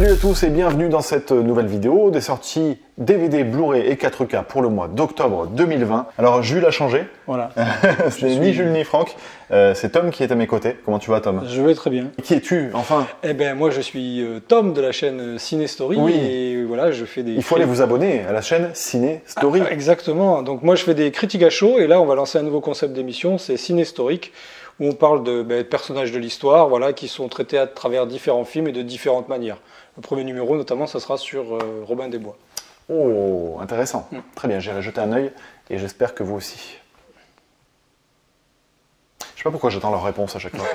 Salut à tous et bienvenue dans cette nouvelle vidéo des sorties DVD, Blu-ray et 4K pour le mois d'octobre 2020. Alors Jules a changé. Voilà. C'est ni Jules ni Franck, c'est Tom qui est à mes côtés. Comment tu vas Tom? Je vais très bien. Qui es-tu enfin? Eh bien moi je suis Tom de la chaîne Ciné Story. Oui. Et voilà, je fais des... Il faut aller vous abonner à la chaîne Ciné Story. Ah, exactement. Donc moi je fais des critiques à chaud et là on va lancer un nouveau concept d'émission, c'est Ciné Historique, où on parle de personnages de l'histoire, voilà, qui sont traités à travers différents films et de différentes manières. Le premier numéro notamment, ça sera sur Robin des Bois. Oh, intéressant. Très bien, j'irai jeter un œil et j'espère que vous aussi. Je sais pas pourquoi j'attends leur réponse à chaque fois.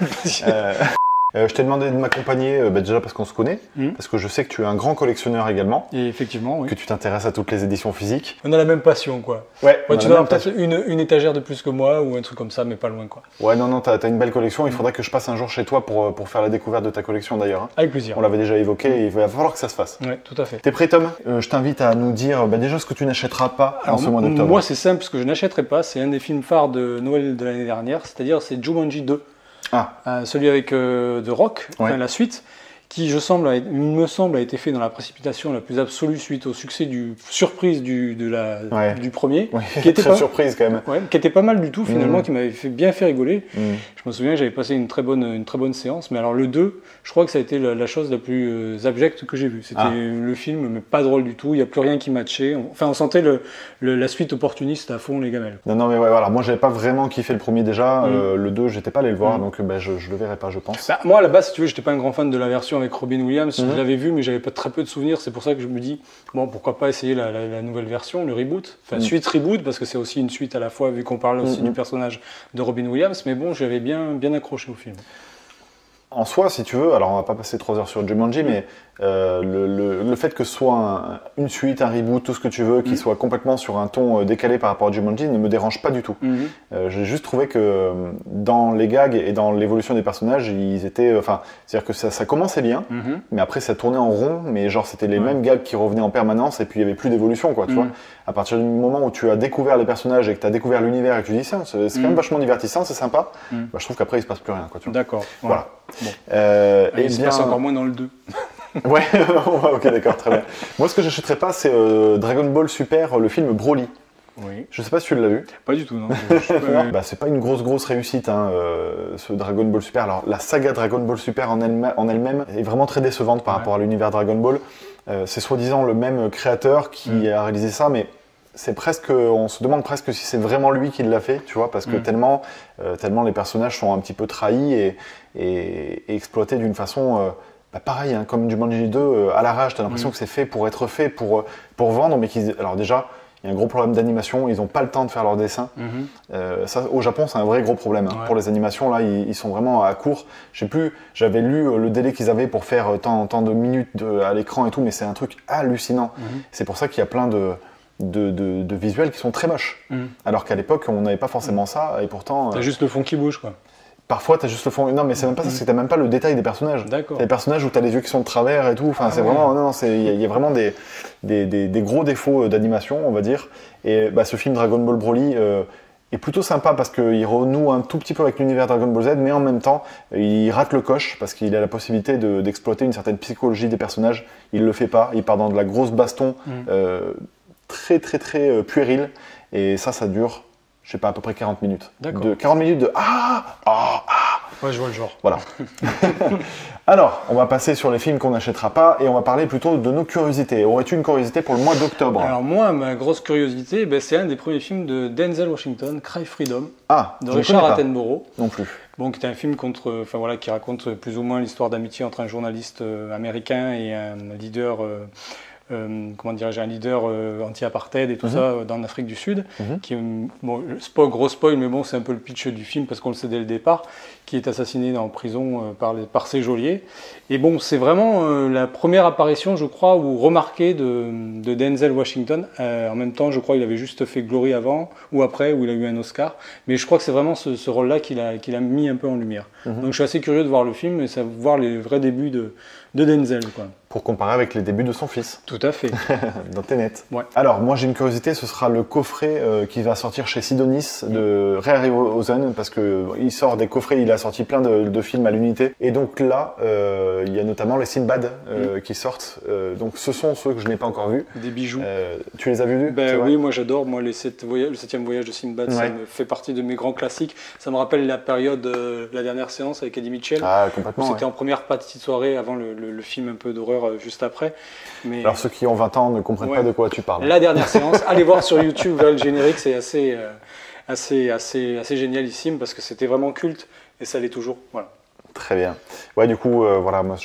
Je t'ai demandé de m'accompagner déjà parce qu'on se connaît, parce que je sais que tu es un grand collectionneur également. Et effectivement, oui. Que tu t'intéresses à toutes les éditions physiques. On a la même passion, quoi. Ouais, tu dois avoir peut-être une étagère de plus que moi ou un truc comme ça, mais pas loin, quoi. Ouais, non, t'as une belle collection. Il faudrait que je passe un jour chez toi pour faire la découverte de ta collection d'ailleurs. Avec plaisir. On l'avait déjà évoqué et il va falloir que ça se fasse. Ouais, tout à fait. T'es prêt, Tom? Je t'invite à nous dire déjà ce que tu n'achèteras pas en ce mois d'octobre. Moi, c'est simple, ce que je n'achèterai pas, c'est un des films phares de Noël de l'année dernière, c'est-à-dire c'est Jumanji 2. Celui avec The Rock, enfin, la suite, qui il me semble a été fait dans la précipitation la plus absolue suite au succès surprise du premier, qui était très surprise quand même, qui était pas mal du tout finalement, qui m'avait bien fait rigoler. Je me souviens que j'avais passé une très bonne séance, mais alors le 2, je crois que ça a été la chose la plus abjecte que j'ai vue. C'était le film, mais pas drôle du tout, il n'y a plus rien qui matchait. Enfin, on sentait la suite opportuniste à fond, les gamelles. Non, mais voilà, moi j'avais pas vraiment kiffé le premier déjà, le 2, j'étais pas allé le voir, donc je le verrai pas, je pense. Moi à la base, si tu veux, j'étais pas un grand fan de la version avec Robin Williams, je l'avais vu, mais j'avais pas très peu de souvenirs, c'est pour ça que je me dis, bon, pourquoi pas essayer la nouvelle version, le reboot, enfin suite reboot, parce que c'est aussi une suite à la fois, vu qu'on parle aussi du personnage de Robin Williams, mais bon, j'avais bien accroché au film. En soi, si tu veux, alors on va pas passer 3 heures sur Jumanji, mais le fait que ce soit une suite, un reboot, tout ce que tu veux, qui soit complètement sur un ton décalé par rapport à Jumanji ne me dérange pas du tout. J'ai juste trouvé que dans les gags et dans l'évolution des personnages, ils étaient, c'est-à-dire que ça commençait bien, mais après ça tournait en rond, mais genre c'était les mêmes gags qui revenaient en permanence et puis il y avait plus d'évolution, quoi, tu vois. À partir du moment où tu as découvert les personnages et que tu as découvert l'univers et que tu dis ça, c'est quand même vachement divertissant, c'est sympa, je trouve qu'après il se passe plus rien, quoi, tu vois. D'accord. Voilà. Bon. Et il se passe encore moins dans le 2. Ouais, ok, d'accord, très bien. Moi, ce que j'achèterais pas, c'est Dragon Ball Super, le film Broly. Oui. Je sais pas si tu l'as vu. Pas du tout, non. C'est pas une grosse réussite, ce Dragon Ball Super. Alors, la saga Dragon Ball Super en elle-même est vraiment très décevante par rapport à l'univers Dragon Ball. C'est soi-disant le même créateur qui a réalisé ça, mais c'est presque, on se demande presque si c'est vraiment lui qui l'a fait, tu vois, parce que tellement les personnages sont un petit peu trahis et exploités d'une façon pareil, comme Jumanji 2, à l'arrache, t'as l'impression que c'est fait pour être fait, pour vendre, mais alors déjà, il y a un gros problème d'animation, ils n'ont pas le temps de faire leurs dessins. Ça, au Japon, c'est un vrai gros problème. Pour les animations, là, ils sont vraiment à court. Je sais plus, j'avais lu le délai qu'ils avaient pour faire tant de minutes à l'écran et tout, mais c'est un truc hallucinant. C'est pour ça qu'il y a plein de visuels qui sont très moches. Alors qu'à l'époque, on n'avait pas forcément ça, et pourtant... T'as juste le fond qui bouge, quoi. Parfois, t'as juste le fond. Non, mais c'est même pas ça, c'est que t'as même pas le détail des personnages. D'accord. T'as des personnages où t'as les yeux qui sont de travers et tout. Enfin, c'est vraiment. Non, il y a vraiment des gros défauts d'animation, on va dire. Et ce film Dragon Ball Broly est plutôt sympa parce qu'il renoue un tout petit peu avec l'univers Dragon Ball Z, mais en même temps, il rate le coche parce qu'il a la possibilité d'exploiter une certaine psychologie des personnages. Il le fait pas. Il part dans de la grosse baston très puérile. Et ça dure. Je sais pas, à peu près 40 minutes. D'accord. 40 minutes de Ouais, je vois le genre. Voilà. Alors, on va passer sur les films qu'on n'achètera pas et on va parler plutôt de nos curiosités. Aurais-tu une curiosité pour le mois d'octobre? Alors moi, ma grosse curiosité, c'est un des premiers films de Denzel Washington, Cry Freedom, de Richard Attenborough. Non plus. Bon, qui est un film qui raconte plus ou moins l'histoire d'amitié entre un journaliste américain et un leader... un leader anti-apartheid et tout ça dans l'Afrique du Sud, qui gros spoil, mais bon, c'est un peu le pitch du film parce qu'on le sait dès le départ, qui est assassiné en prison par ses geôliers. Et bon, c'est vraiment la première apparition, je crois, ou remarquée de Denzel Washington. En même temps, je crois qu'il avait juste fait Glory avant ou après, où il a eu un Oscar. Mais je crois que c'est vraiment ce rôle-là qu'il a mis un peu en lumière. Donc je suis assez curieux de voir le film et de voir les vrais débuts de Denzel, quoi. Pour comparer avec les débuts de son fils. Tout à fait. Dans Tenet. Ouais. Alors, moi j'ai une curiosité, ce sera le coffret qui va sortir chez Sidonis de Ray Harryhausen, parce que il sort des coffrets, il a sorti plein de films à l'unité. Et donc là, il y a notamment les Sinbad qui sortent. Donc ce sont ceux que je n'ai pas encore vus. Des bijoux. Tu les as vus? Oui, moi j'adore. Moi, le 7e voyage de Sinbad, ça me fait partie de mes grands classiques. Ça me rappelle la période, la dernière séance avec Eddie Mitchell. Ah, complètement. C'était en première partie de soirée avant le film un peu d'horreur juste après. Mais alors ceux qui ont 20 ans ne comprennent pas de quoi tu parles. La dernière séance, allez voir sur YouTube, le générique, c'est assez génialissime parce que c'était vraiment culte et ça l'est toujours. Voilà. Très bien. Ouais, du coup, voilà, moi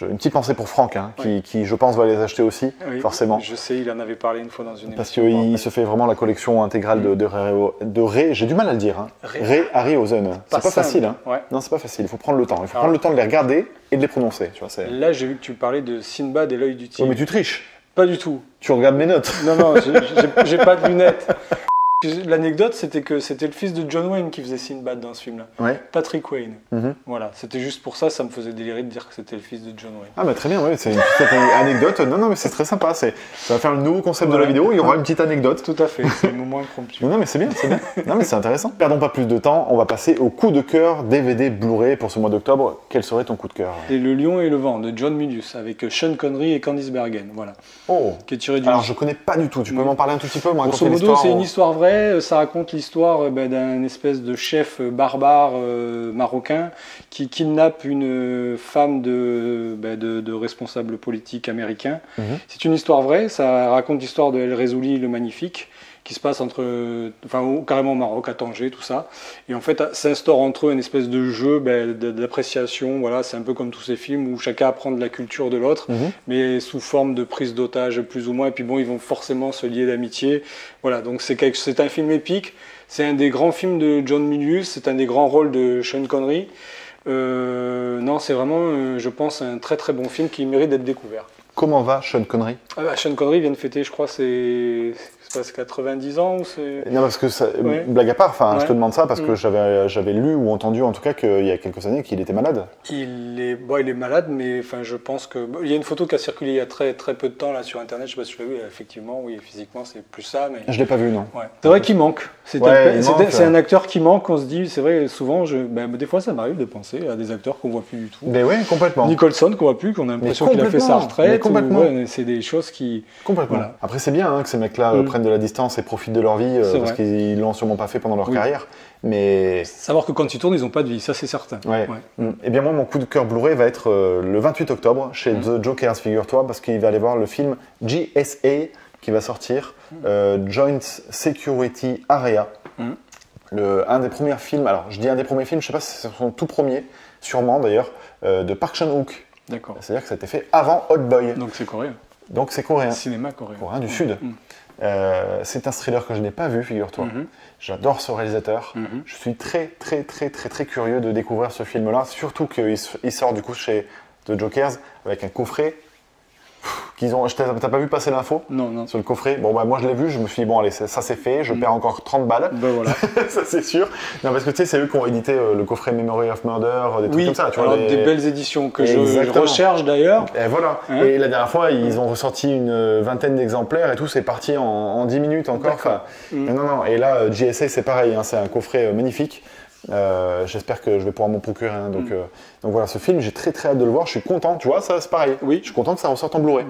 une petite pensée pour Franck, hein, qui je pense va les acheter aussi, forcément. Je sais, il en avait parlé une fois dans une émission. Parce qu'il se fait vraiment la collection intégrale de Ray, j'ai du mal à le dire, hein. Ray Harryhausen. C'est pas facile, hein. Ouais. Non, c'est pas facile, il faut prendre le temps. Il faut prendre le temps de les regarder et de les prononcer. Tu vois, là, j'ai vu que tu parlais de Sinbad et l'œil du tigre. Oh, mais tu triches. Pas du tout. Tu regardes mes notes. Non, j'ai pas de lunettes. L'anecdote, c'était que c'était le fils de John Wayne qui faisait Sinbad dans ce film-là. Ouais. Patrick Wayne. Voilà, c'était juste pour ça, ça me faisait délirer de dire que c'était le fils de John Wayne. Ah bah très bien, ouais, c'est une petite anecdote. Non, mais c'est très sympa. Ça va faire le nouveau concept de la vidéo, il y aura une petite anecdote. Tout à fait, c'est le moment impromptu. Non, mais c'est bien, c'est bien. Non, mais c'est intéressant. Perdons pas plus de temps, on va passer au coup de cœur DVD Blu-ray pour ce mois d'octobre. Quel serait ton coup de cœur? C'est Le Lion et le Vent de John Milius avec Sean Connery et Candice Bergen. Voilà. Oh. Qui est tiré du... Alors je connais pas du tout, tu peux m'en parler un tout petit peu? Grosso modo, c'est une histoire vraie, ça raconte l'histoire d'un espèce de chef barbare marocain qui kidnappe une femme de responsable politique américain. C'est une histoire vraie, ça raconte l'histoire de El Rezouli le Magnifique, qui se passe carrément au Maroc, à Tanger, tout ça. Et en fait, s'instaure entre eux une espèce de jeu d'appréciation. Voilà, c'est un peu comme tous ces films où chacun apprend de la culture de l'autre, mais sous forme de prise d'otage plus ou moins. Et puis bon, ils vont forcément se lier d'amitié. Voilà, donc c'est un film épique. C'est un des grands films de John Milius. C'est un des grands rôles de Sean Connery. Non, c'est vraiment, je pense, un très très bon film qui mérite d'être découvert. Comment va Sean Connery? Sean Connery vient de fêter, je crois, c'est 90 ans ou c'est... Non, parce que, blague à part, je te demande ça parce que j'avais lu ou entendu en tout cas qu'il y a quelques années qu'il était malade. Il est malade, mais je pense que... il y a une photo qui a circulé il y a très, très peu de temps là, sur Internet, je ne sais pas si tu l'as vu, effectivement, oui, physiquement, c'est plus ça, mais... Je ne l'ai pas vu, non. Ouais. C'est vrai qu'il manque. C'est un acteur qui manque, on se dit, c'est vrai, souvent, des fois, ça m'arrive de penser à des acteurs qu'on ne voit plus du tout. Mais oui, complètement. Nicholson, qu'on ne voit plus, qu'on a l'impression qu'il a fait sa retraite. C'est des choses qui... Complètement. Voilà. Après, c'est bien que ces mecs-là prennent de la distance et profitent de leur vie parce qu'ils l'ont sûrement pas fait pendant leur carrière. Mais savoir que quand ils tournent, ils n'ont pas de vie, ça c'est certain. Et bien moi, mon coup de cœur Blu-ray va être le 28 octobre chez The Jokers, figure-toi, parce qu'il va aller voir le film GSA qui va sortir, Joint Security Area. Un des premiers films, alors je dis un des premiers films, je sais pas si c'est son tout premier, sûrement d'ailleurs, de Park Chan-wook. D'accord. C'est-à-dire que ça a été fait avant Hot Boy. Donc c'est coréen. Donc c'est coréen. Cinéma coréen. Coréen du Sud. C'est un thriller que je n'ai pas vu, figure-toi. J'adore ce réalisateur. Je suis très, très, très, très, très curieux de découvrir ce film-là. Surtout qu'il sort du coup chez The Jokers avec un coffret. T'as pas vu passer l'info? Non. Sur le coffret? Bon, moi je l'ai vu, je me suis dit, bon, allez, ça c'est fait, je perds encore 30 balles. Voilà. Ça c'est sûr. Non, parce que tu sais, c'est eux qui ont édité le coffret Memory of Murder, des trucs comme ça. Tu vois, des belles éditions que je recherche d'ailleurs. Et voilà. Et la dernière fois, ils ont ressorti une vingtaine d'exemplaires et tout, c'est parti en 10 minutes encore. Non. Et là, GSA, c'est pareil, c'est un coffret magnifique. J'espère que je vais pouvoir m'en procurer un. Donc voilà, ce film, j'ai très très hâte de le voir. Je suis content, tu vois, ça c'est pareil. Oui. Je suis content que ça ressorte en Blu-ray.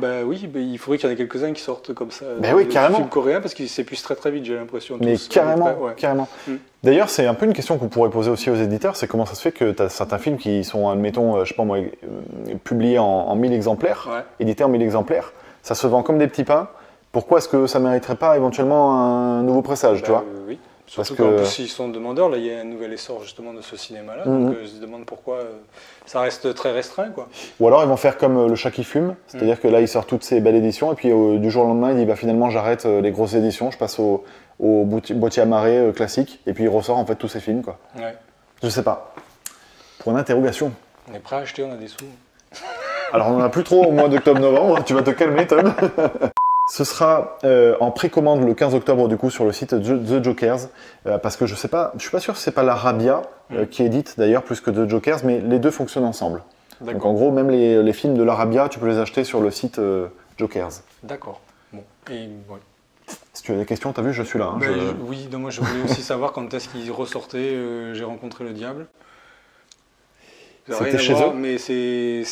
Il faudrait qu'il y en ait quelques-uns qui sortent comme ça. Oui, carrément. Films coréens parce qu'ils s'épuisent très très vite, j'ai l'impression. Mais carrément. D'ailleurs, c'est un peu une question qu'on pourrait poser aussi aux éditeurs, c'est comment ça se fait que tu as certains films qui sont, admettons, je sais pas moi, publiés en 1000 exemplaires, édités en 1000 exemplaires, ça se vend comme des petits pains. Pourquoi est-ce que ça mériterait pas éventuellement un nouveau pressage, tu vois? Oui. Surtout qu'en plus, ils sont demandeurs. Là, il y a un nouvel essor justement de ce cinéma-là. Donc, ils se demandent pourquoi ça reste très restreint, quoi. Ou alors, ils vont faire comme Le Chat qui fume. C'est-à-dire que là, ils sortent toutes ces belles éditions. Et puis, du jour au lendemain, il dit, finalement, j'arrête les grosses éditions. Je passe au boîtier amarré classique. Et puis, il ressort en fait tous ces films, quoi. Ouais. Je sais pas. Pour une interrogation. On est prêt à acheter, on a des sous. Alors, on en a plus trop au mois d'octobre-novembre. Tu vas te calmer, Tom. Ce sera en précommande le 15 octobre du coup sur le site The Jokers parce que je suis pas sûr si c'est pas l'Arabia qui édite d'ailleurs plus que The Jokers, mais les deux fonctionnent ensemble. Donc en gros, même les films de l'Arabia, tu peux les acheter sur le site Jokers. D'accord. Bon. Et, ouais. Si tu as des questions, t'as vu, je suis là. Hein, Oui, non, moi je voulais aussi savoir quand est-ce qu'ils ressortaient J'ai rencontré le diable. C'était chez eux, mais c'est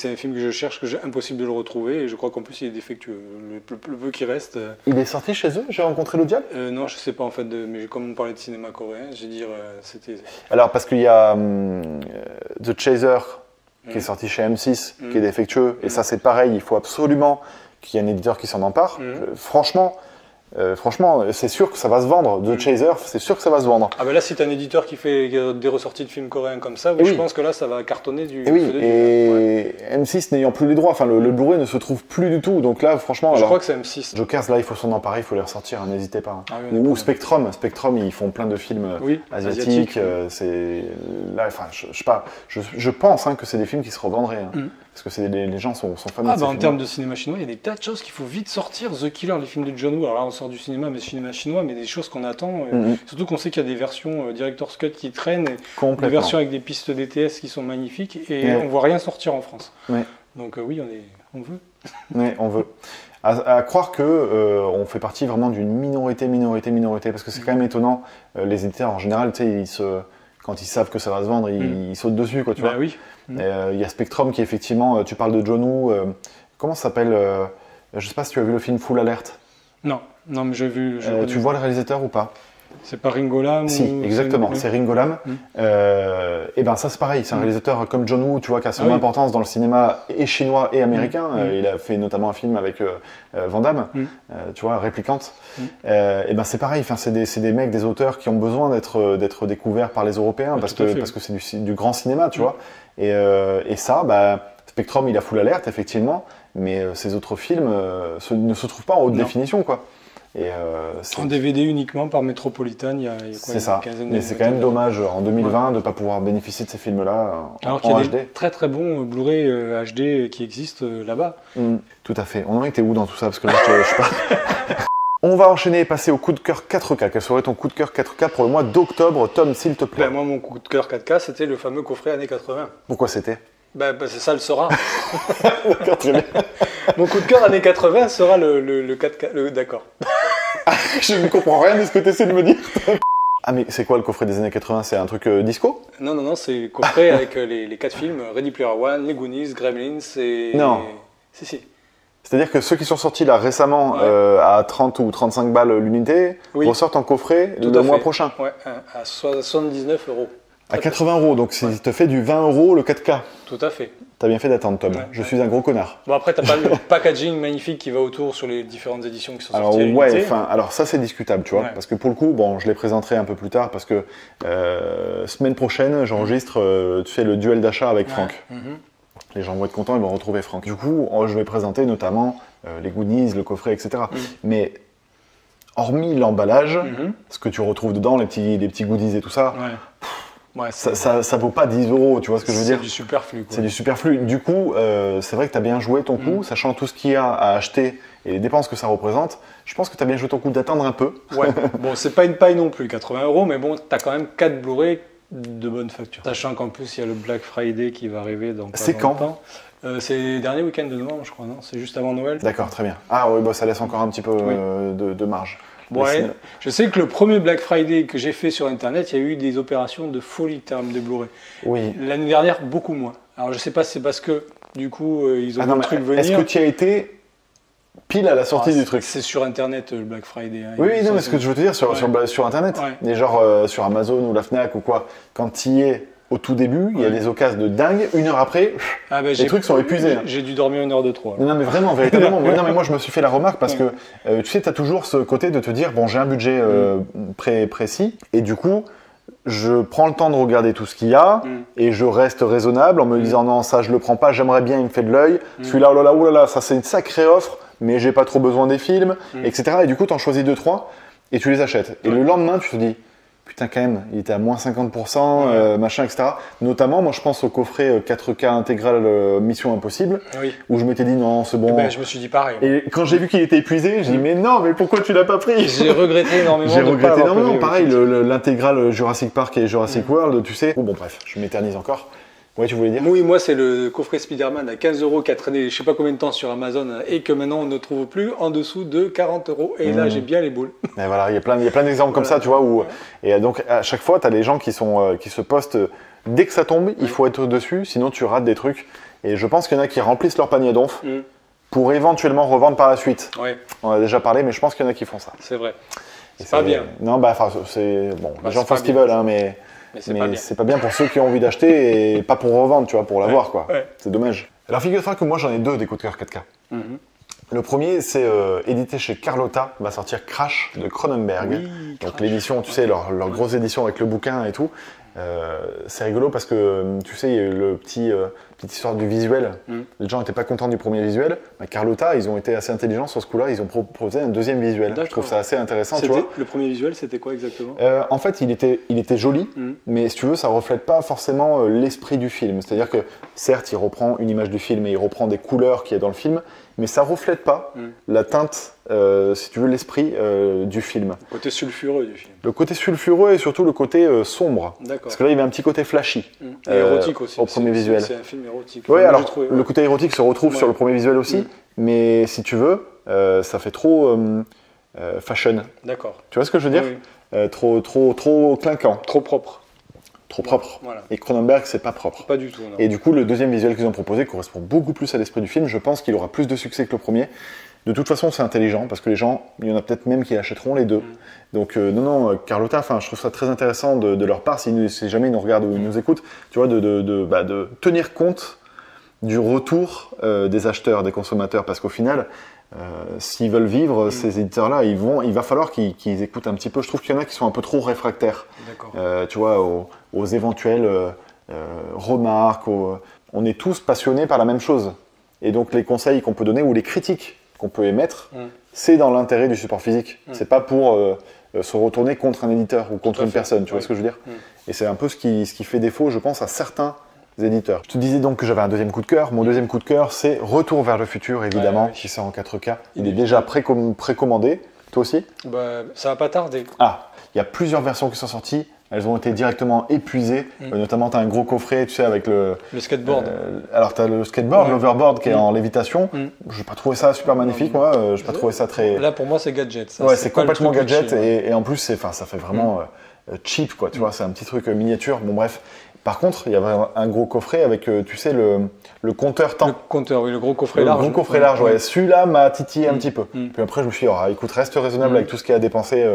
un film que je cherche, que j'ai impossible de le retrouver, et je crois qu'en plus il est défectueux. Le peu qui reste. Il est sorti chez eux, J'ai rencontré le diable Non, je sais pas en fait, mais comme on parlait de cinéma coréen, j'ai dit c'était. Alors parce qu'il y a The Chaser qui est sorti chez M6, qui est défectueux, et ça c'est pareil, il faut absolument qu'il y ait un éditeur qui s'en empare. Franchement, c'est sûr que ça va se vendre. The Chaser, c'est sûr que ça va se vendre. Ah ben là, si t'as un éditeur qui fait des ressorties de films coréens comme ça, je pense que là, ça va cartonner du. Et M6 n'ayant plus les droits, enfin le Blu-ray ne se trouve plus du tout. Donc là, franchement, je crois que c'est M6. Jokers, là, il faut s'en emparer, il faut les ressortir, hein, n'hésitez pas. Ou Spectrum, ils font plein de films asiatiques. C'est là, enfin, je sais pas. Je pense que c'est des films qui se revendraient. Parce que les gens sont fans de ces films. En termes de cinéma chinois, il y a des tas de choses qu'il faut vite sortir. The Killer, les films de John Woo. Alors là, on sort du cinéma chinois, mais des choses qu'on attend. Surtout qu'on sait qu'il y a des versions Director's Cut qui traînent, des versions avec des pistes DTS qui sont magnifiques, et on voit rien sortir en France. Donc oui, on veut. Oui, on veut. À croire que on fait partie vraiment d'une minorité, parce que c'est quand même étonnant. Les éditeurs, en général, tu sais, quand ils savent que ça va se vendre, ils sautent dessus, quoi, tu vois. Oui. Il y a Spectrum qui, effectivement, tu parles de John Woo, comment ça s'appelle je sais pas si tu as vu le film Full Alert. Non, mais j'ai vu. Tu vois le réalisateur ou pas? C'est pas Ringo Lam? Si, exactement, c'est Ringo Lam. Et ben ça c'est pareil, c'est un réalisateur comme John Woo, tu vois, qui a son importance dans le cinéma et chinois et américain. Il a fait notamment un film avec Van Damme, tu vois, Réplicante. Et ben c'est pareil, c'est des mecs, des auteurs qui ont besoin d'être découverts par les Européens parce que c'est du grand cinéma, tu vois. Et ça, Spectrum, il a Full Alert, effectivement, mais ces autres films ne se trouvent pas en haute définition, quoi. En DVD uniquement par Metropolitan, il y a quoi, c'est ça, mais c'est quand même dommage en 2020 de ne pas pouvoir bénéficier de ces films-là alors qu'il y a des très très bons Blu-ray HD qui existent là-bas. Tout à fait. On en était où dans tout ça? Parce que là, je sais pas. On va enchaîner et passer au coup de cœur 4K. Quel serait ton coup de cœur 4K pour le mois d'octobre, Tom, s'il te plaît? Moi, mon coup de cœur 4K, c'était le fameux coffret années 80. Pourquoi c'était? C'est ça le sera. D'accord, très bien. Mon coup de cœur années 80 sera le 4K. D'accord. Je ne comprends rien de ce que tu essaies de me dire. Ah, mais c'est quoi le coffret des années 80? C'est un truc disco? Non, c'est le coffret avec les 4 films Ready Player One, Les Goonies, Gremlins et. Non. Si. C'est-à-dire que ceux qui sont sortis là récemment à 30 ou 35 balles l'unité ressortent en coffret le mois prochain. Ouais, à 79 €. À 80 €, donc il te fait du 20 € le 4K. Tout à fait. T'as bien fait d'attendre, Tom. Je suis un gros connard. Bon, après, t'as pas le packaging magnifique qui va autour sur les différentes éditions qui sont sorties. Alors ça c'est discutable, tu vois, parce que pour le coup, je les présenterai un peu plus tard, parce que semaine prochaine, j'enregistre, tu sais, le duel d'achat avec Franck. Les gens vont être contents, ils vont retrouver Franck. Du coup, je vais présenter notamment les goodies, le coffret, etc. Mais hormis l'emballage, ce que tu retrouves dedans, les petits goodies et tout ça. Ça vaut pas 10 €, tu vois ce que je veux dire? C'est du superflu. C'est du superflu. Du coup, c'est vrai que tu as bien joué ton coup, sachant tout ce qu'il y a à acheter et les dépenses que ça représente. Je pense que tu as bien joué ton coup d'attendre un peu. Ouais, bon, c'est pas une paille non plus, 80 €, mais bon, tu as quand même 4 Blu-ray de bonne facture. Sachant qu'en plus, il y a le Black Friday qui va arriver dans pas longtemps. C'est le dernier week-end de novembre, je crois, non? C'est juste avant Noël. D'accord, très bien. Ah oui, ça laisse encore un petit peu de marge. Ouais, je sais que le premier Black Friday que j'ai fait sur Internet, il y a eu des opérations de folie en termes de Blu-ray. Oui. L'année dernière, beaucoup moins. Alors je sais pas si c'est parce que, du coup, ils ont vu le truc venir. Est-ce que tu y as été pile à la sortie du truc? C'est sur Internet, le Black Friday. Hein, oui, non, mais ce que je veux te dire, sur Internet, et genre sur Amazon ou la Fnac ou quoi, quand tu y es au tout début, il y a des occasions de dingue, 1 heure après, les trucs sont épuisés. J'ai dû dormir 1 heure de trop. Non, mais vraiment, véritablement. Non, mais moi, je me suis fait la remarque parce que, tu sais, tu as toujours ce côté de te dire, j'ai un budget précis, et du coup, je prends le temps de regarder tout ce qu'il y a, et je reste raisonnable en me disant, non, ça, je le prends pas, j'aimerais bien, il me fait de l'œil. Celui-là, oh là là, ça, c'est une sacrée offre, mais j'ai pas trop besoin des films, etc. Et du coup, tu en choisis 2-3, et tu les achètes. Et le lendemain, tu te dis, putain, quand même, il était à moins 50%, machin, etc. Notamment, moi, je pense au coffret 4K intégral Mission Impossible, où je m'étais dit, non, c'est bon. Je me suis dit pareil. Et quand j'ai vu qu'il était épuisé, j'ai dit, mais non, mais pourquoi tu l'as pas pris? J'ai regretté énormément. Pareil, l'intégral Jurassic Park et Jurassic World, tu sais. Bon, bref, je m'éternise encore. Ouais, tu voulais dire? Oui, moi, c'est le coffret Spider-Man à 15 € qui a traîné je sais pas combien de temps sur Amazon et que maintenant on ne trouve plus en dessous de 40 €. Et là, j'ai bien les boules. Et voilà, il y a plein d'exemples comme ça, tu vois, où, et donc à chaque fois, tu as des gens qui se postent, dès que ça tombe, il faut être dessus, sinon tu rates des trucs. Et je pense qu'il y en a qui remplissent leur panier d'onf pour éventuellement revendre par la suite. Ouais. On a déjà parlé, mais je pense qu'il y en a qui font ça. C'est vrai. C'est pas bien. Non, bah, c'est bon, les gens font ce qu'ils veulent, hein, mais c'est pas bien pour ceux qui ont envie d'acheter et pas pour revendre, tu vois, pour l'avoir, quoi. Ouais. C'est dommage. Alors, figure-toi que moi, j'en ai 2 des coups de cœur 4K. Le premier, c'est édité chez Carlotta, va sortir Crash de Cronenberg. Oui, donc l'édition, tu sais, leur grosse édition avec le bouquin et tout. C'est rigolo parce que, tu sais, il y a eu le petite histoire du visuel. Les gens n'étaient pas contents du premier visuel. Bah, Carlotta, ils ont été assez intelligents sur ce coup-là. Ils ont proposé un deuxième visuel. Je trouve ça assez intéressant, tu vois. Le premier visuel, c'était quoi exactement? En fait, il était joli, mais si tu veux, ça reflète pas forcément l'esprit du film. C'est-à-dire que, certes, il reprend une image du film et il reprend des couleurs qu'il y a dans le film, mais ça reflète pas la teinte, si tu veux, l'esprit du film. Le côté sulfureux du film. Le côté sulfureux et surtout le côté sombre. D'accord. Parce que là, il y avait un petit côté flashy. Et érotique aussi. Au premier visuel. C'est un film érotique. Oui, alors, le côté érotique se retrouve sur le premier visuel aussi, mais si tu veux, ça fait trop fashion. D'accord. Tu vois ce que je veux dire? Oui. Trop clinquant. Trop propre. Trop propre. Voilà. Et Cronenberg, c'est pas propre. Pas du tout, non. Et du coup, le deuxième visuel qu'ils ont proposé correspond beaucoup plus à l'esprit du film. Je pense qu'il aura plus de succès que le premier. De toute façon, c'est intelligent parce que les gens, il y en a peut-être même qui achèteront les deux. Donc, non, Carlotta, je trouve ça très intéressant de leur part, si jamais ils nous regardent ou ils nous écoutent, tu vois, de tenir compte du retour des acheteurs, des consommateurs. Parce qu'au final, s'ils veulent vivre, ces éditeurs-là, il va falloir qu'ils écoutent un petit peu. Je trouve qu'il y en a qui sont un peu trop réfractaires. Tu vois, aux éventuelles remarques. On est tous passionnés par la même chose. Et donc les conseils qu'on peut donner ou les critiques qu'on peut émettre, c'est dans l'intérêt du support physique. C'est pas pour se retourner contre un éditeur ou contre une personne. Tu vois ce que je veux dire? Et c'est un peu ce qui fait défaut, je pense, à certains éditeurs. Je te disais donc que j'avais un deuxième coup de cœur. Mon deuxième coup de cœur, c'est Retour vers le futur, évidemment, qui sort en 4K. Il est déjà précommandé. Toi aussi? Bah, ça va pas tarder. Ah, il y a plusieurs versions qui sont sorties. Elles ont été directement épuisées. Notamment, tu as un gros coffret, tu sais, avec le skateboard. Alors, tu as le skateboard, l'overboard qui est en lévitation. Je n'ai pas trouvé ça super magnifique, moi. Je n'ai pas trouvé ça très... Là, pour moi, c'est gadget. Ça, ouais, c'est complètement gadget. Utile, et en plus, ça fait vraiment cheap, quoi. Tu vois, c'est un petit truc miniature. Bon, bref. Par contre, il y avait un gros coffret avec, tu sais, le compteur temps. Le compteur, oui, le gros coffret large. Le gros coffret large, ouais. Celui-là m'a titillé un petit peu. Puis après, je me suis dit, écoute, reste raisonnable avec tout ce qu'il y a à dépenser.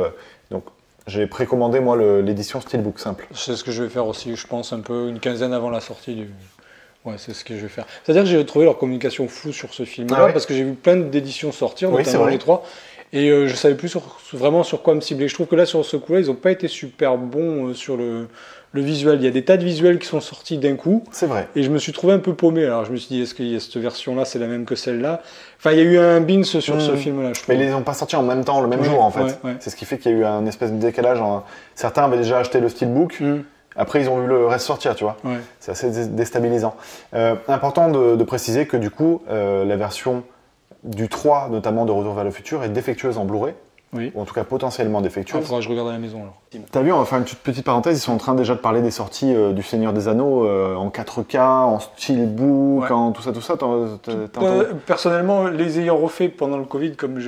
Donc, j'ai précommandé, moi, l'édition Steelbook simple. C'est ce que je vais faire aussi, je pense, un peu une quinzaine avant la sortie du... Ouais, c'est ce que je vais faire. C'est-à-dire que j'ai trouvé leur communication floue sur ce film-là, parce que j'ai vu plein d'éditions sortir, notamment les 3. Et je savais plus vraiment sur quoi me cibler. Je trouve que là, sur ce coup-là, ils n'ont pas été super bons sur le visuel. Il y a des tas de visuels qui sont sortis d'un coup. C'est vrai. Et je me suis trouvé un peu paumé. Alors je me suis dit, est-ce que cette version-là, c'est la même que celle-là? Enfin, il y a eu un bins sur ce film-là, je trouve. Mais ils les ont pas sortis en même temps, le même jour, en fait. C'est ce qui fait qu'il y a eu un espèce de décalage. Certains avaient déjà acheté le Steelbook. Après, ils ont vu le reste sortir, tu vois. C'est assez déstabilisant. Important de préciser que du coup, la version du 3, notamment de Retour vers le futur, est défectueuse en Blu-ray. Ou en tout cas potentiellement défectueuse. Faudra que je regarde à la maison alors. T'as vu, on va faire une petite parenthèse, ils sont en train déjà de parler des sorties du Seigneur des Anneaux en 4K, en steelbook, en tout ça. Personnellement, les ayant refait pendant le Covid, comme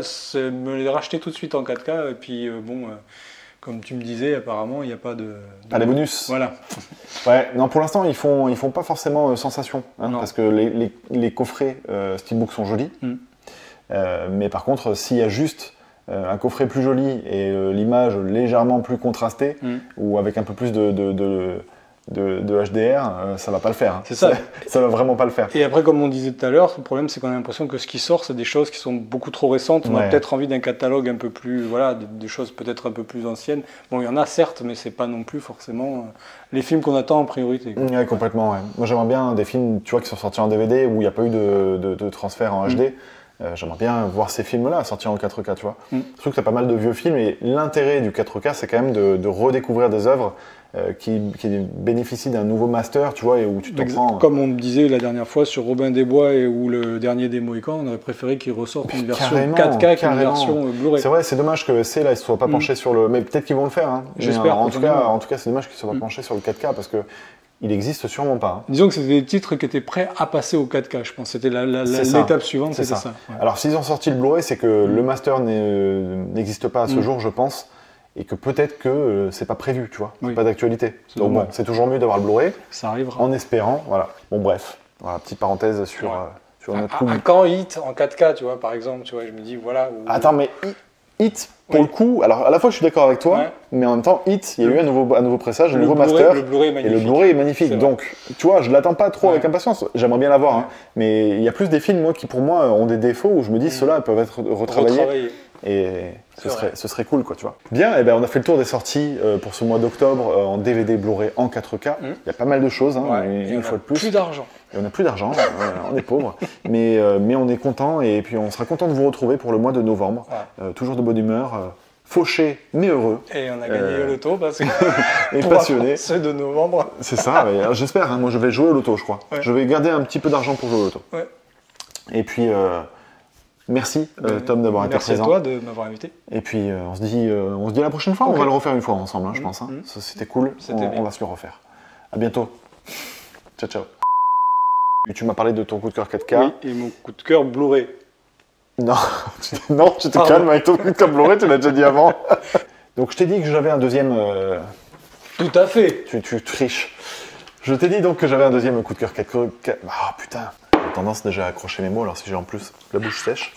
c'est me les racheter tout de suite en 4K, et puis comme tu me disais, apparemment, il n'y a pas de... Pas les bonus. Voilà. Ouais, non, pour l'instant, ils font pas forcément sensation, parce que les coffrets steelbook sont jolis, mais par contre, s'il y a juste un coffret plus joli et l'image légèrement plus contrastée ou avec un peu plus de HDR, ça va pas le faire. C'est ça. Ça va vraiment pas le faire. Et après, comme on disait tout à l'heure, le problème c'est qu'on a l'impression que ce qui sort, c'est des choses qui sont beaucoup trop récentes. On a peut-être envie d'un catalogue un peu plus, des choses peut-être un peu plus anciennes. Bon, il y en a certes, mais c'est pas non plus forcément les films qu'on attend en priorité. Ouais, complètement. Ouais. Moi, j'aimerais bien des films, tu vois, qui sont sortis en DVD où il n'y a pas eu de transfert en HD. J'aimerais bien voir ces films-là sortir en 4K, tu vois. Je trouve que tu as pas mal de vieux films et l'intérêt du 4K, c'est quand même de redécouvrir des œuvres qui bénéficient d'un nouveau master, tu vois, et où tu t'en prends... Comme on me disait la dernière fois sur Robin des Bois ou le dernier des Mohicans, on aurait préféré qu'ils ressortent une version 4K qu'une version Blu-ray. C'est vrai, c'est dommage que là, ils ne soient pas penchés sur le... Mais peut-être qu'ils vont le faire, hein. J'espère. En tout cas, c'est dommage qu'ils ne soient pas penchés sur le 4K parce que il existe sûrement pas. Hein. Disons que c'était des titres qui étaient prêts à passer au 4K, je pense. C'était l'étape suivante, c'était ça. Ouais. Alors s'ils ont sorti le Blu-ray, c'est que le master n'existe pas à ce jour, je pense, et que peut-être que c'est pas prévu, tu vois, c'est pas d'actualité. Donc bon, c'est toujours mieux d'avoir le Blu-ray. Ça arrivera. En espérant, voilà. Bon bref, voilà, petite parenthèse sur notre coup. Quand Hit en 4K, tu vois, par exemple, tu vois, je me dis voilà. Attends, mais Hit, pour le coup, alors à la fois je suis d'accord avec toi, mais en même temps, Hit, il y a eu un nouveau pressage, un nouveau master, et le Blu-ray est magnifique. Donc, tu vois, je l'attends pas trop avec impatience. J'aimerais bien l'avoir, hein, mais il y a plus des films, moi, qui pour moi ont des défauts où je me dis ceux-là peuvent être retravaillés. Et ce serait cool, quoi, tu vois. Bien, et ben on a fait le tour des sorties pour ce mois d'octobre en DVD, Blu-ray, en 4K. Il y a pas mal de choses, hein, une fois de plus. Plus d'argent. Et on n'a plus d'argent, on est pauvres, mais on est content et puis on sera content de vous retrouver pour le mois de novembre. Toujours de bonne humeur, fauché mais heureux. Et on a gagné le loto parce que et passionné. Ceux de novembre. C'est ça, j'espère, hein, moi je vais jouer au loto, je crois. Je vais garder un petit peu d'argent pour jouer au loto. Et puis... merci Tom d'avoir été présent. Merci à toi de m'avoir invité. Et puis on se dit à la prochaine fois, on va le refaire une fois ensemble, hein, je pense. Hein. Ça, c'était cool, on va se le refaire. À bientôt. Ciao, ciao. Et tu m'as parlé de ton coup de cœur 4K. Oui, et mon coup de cœur Blu-ray. Non, tu te calmes avec ton coup de cœur Blu-ray, tu l'as déjà dit avant. Donc je t'ai dit que j'avais un deuxième... Tout à fait. Tu triches. Je t'ai dit donc que j'avais un deuxième coup de cœur 4K. Ah putain. J'ai tendance déjà à accrocher mes mots, alors si j'ai en plus la bouche sèche.